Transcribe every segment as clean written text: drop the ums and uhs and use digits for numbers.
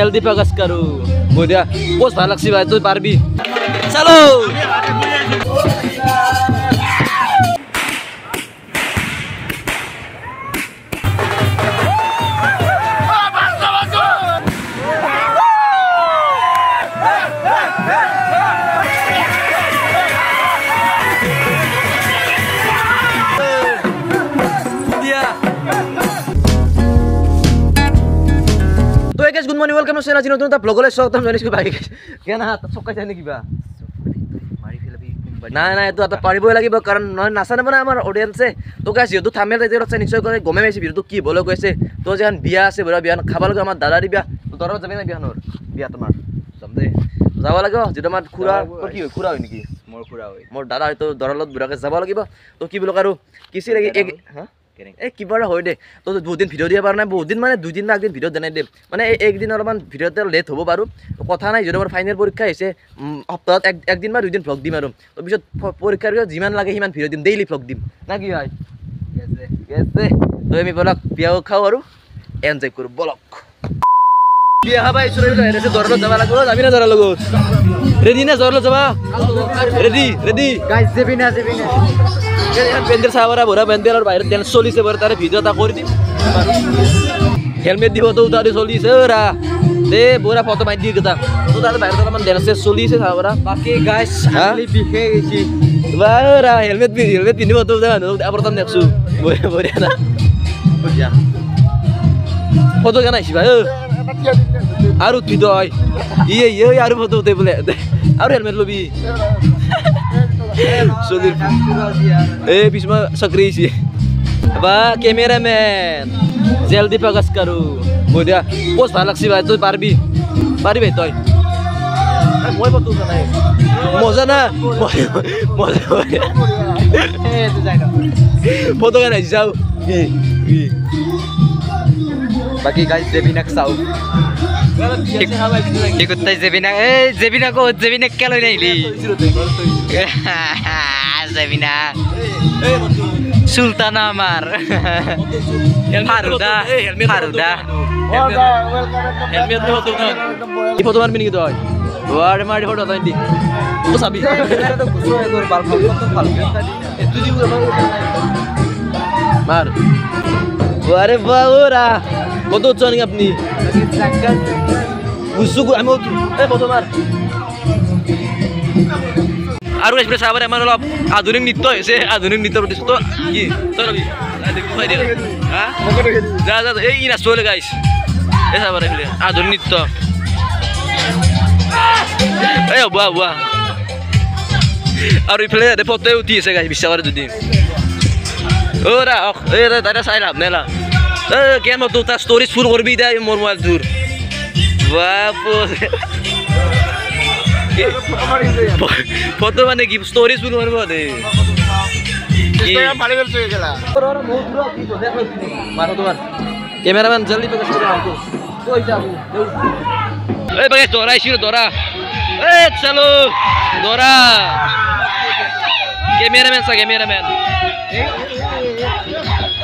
जल्दी प्रकाश करो बोलिया पोस्ट भाई लक्ष्मी भाई तो पार भी चलो गुड मॉर्निंग वेलकम चैनल जी नतुन ब्लॉगले स्वागतम जनिसको भाई क्या ना चक्का जाने किबा मारि फेलाबि ना ना एतो आता पारिबय লাগিব কাৰণ নহয় নাছানে মানে আমাৰ অডিয়েন্সে তো গাইছ ইটো থামেল ৰাইজৰ আছে নিশ্চয় কৰে গমে মেছি ভিডিওটো কি বলে কৈছে তো যেন বিয়া আছে বৰা বিয়া খাবা লাগে আমাৰ দাদাৰ বিয়া তো দৰত যাবি না বিয়ানৰ বিয়া তোমাৰ সমদে যাব লাগিব যেটো আমাৰ খুৰা কি হয় খুৰা হয় নেকি মোৰ খুৰা হয় মোৰ দাদা হয়তো দৰলত বুঢ়াকে যাব লাগিব তো কি বলক আৰু কিছি লাগি এক হা ए किबार হয় দে তো বহুত দিন ভিডিও দিয়া পাৰ নাই বহুত দিন মানে দুই দিন না একদিন ভিডিও দেনাই দে মানে একদিন অলপমান ভিডিওতে লেট হ'ব বাৰু কথা নাই যদি মোৰ ফাইনেল পৰীক্ষা হৈছে সপ্তাহত একদিন বা দুই দিন ভ্লগ দিম আৰু তো পিছত পৰীক্ষাৰ যিমান লাগে সিমান ভিডিও দিম ডেইলি ভ্লগ দিম না কি হয় গেছে তো আমি বলক বিয়াও খাও আৰু এনজয় কৰো বলক বিয়া খাবা ইছৰে এনে দৰলত যাব লাগিব যাবি না দৰৰ লগত ৰেডি না দৰলত যাবা ৰেডি গাইস যাবি না বেন্ডেল সাবরা বড় বেন্ডেল আর বাইরে তেল চলিছে বড় তারে ভিডিওটা করে দিম হেলমেট দিব তো উতারে চলিছে ওরা দে বড় ফটো মাই দি গতা তো তারে বাইরে তলমান ড্যান্স চলিছে সাবরা বাকি গাইস খালি বিখে গেছি বারা হেলমেট পিনিব তো জানো আবরতন দেখছু বড় না বুঝা ফটো কেন আইছি ভাই আর উঠি দই ইয়ে আর ফটো উঠে বলে আর হেলমেট লবি Sulit. Bisma sakrisi. Apa cameraman? Jल्दी प्रकाश करो. Bodia. Post भाई लक्ष्मी भाई तो पार भी toy. Moi foto sana है. Moza na. Moza. Tu जाएगा. Foto kan aja jauh. Bagi guys Zebina kesau. Ikut Zebina. Zebina ko Zebina kalau ini. Zebina. Sultan Amar. Haruda. Helmet foto kan. Ini foto mana ini gitu ay. Wah, mari foto tadi. Itu sabi. Itu juga Mar. Wah, baura. Foto চনি আপনি বুঝুক আমি photo মার আৰু express আবাৰ আমাৰ অলপ আধুনিক নৃত্য হৈছে আধুনিক নৃত্য প্ৰতিষ্ঠা তো কি তই ৰবি দেখাই দে হা যা এই নাচলে গাইস এই চাবা ৰে আধুনিক নৃত্য এই বুৱা আৰু ইফালে ফটো উঠি আছে গাইস বিশ্বাস কৰে যদি ওরা এই তারা চাই লাভ নেলা কেন তো তার স্টোরিজ ফুল করবি দে মোর মোবাইল দূর বাপো ফটো মানে কি স্টোরিজ ফুল করব দে ক্যামেরাম্যান জলদি প্রকাশ করে আমাকে কই যাবো এই বাগে তোরা আইছিস তোরা এই চলো তোরা ক্যামেরাম্যান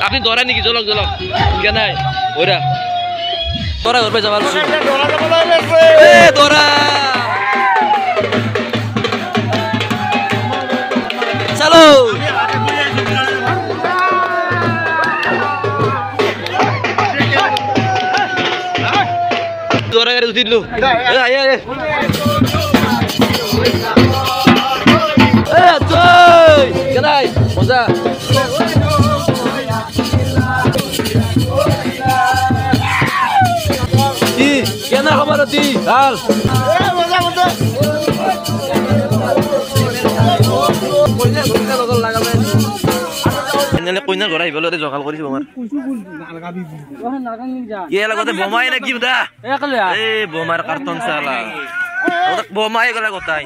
আপনি দৌড়া নাকি জলক কেন ওরা তোরা ঘর পে যাবার দৌড়া চলো দৌড়া গাড়ি উঠিলু কেন মজা কেন খবর দি ভাল কইনাৰ ঘৰ আহিবলৈ জগাল কৰিছো আমাৰ ইয়ে লগতে বোমাই নে কি দা এই বোমাৰ কাৰ্টন চালা বোমাই গলা কথাই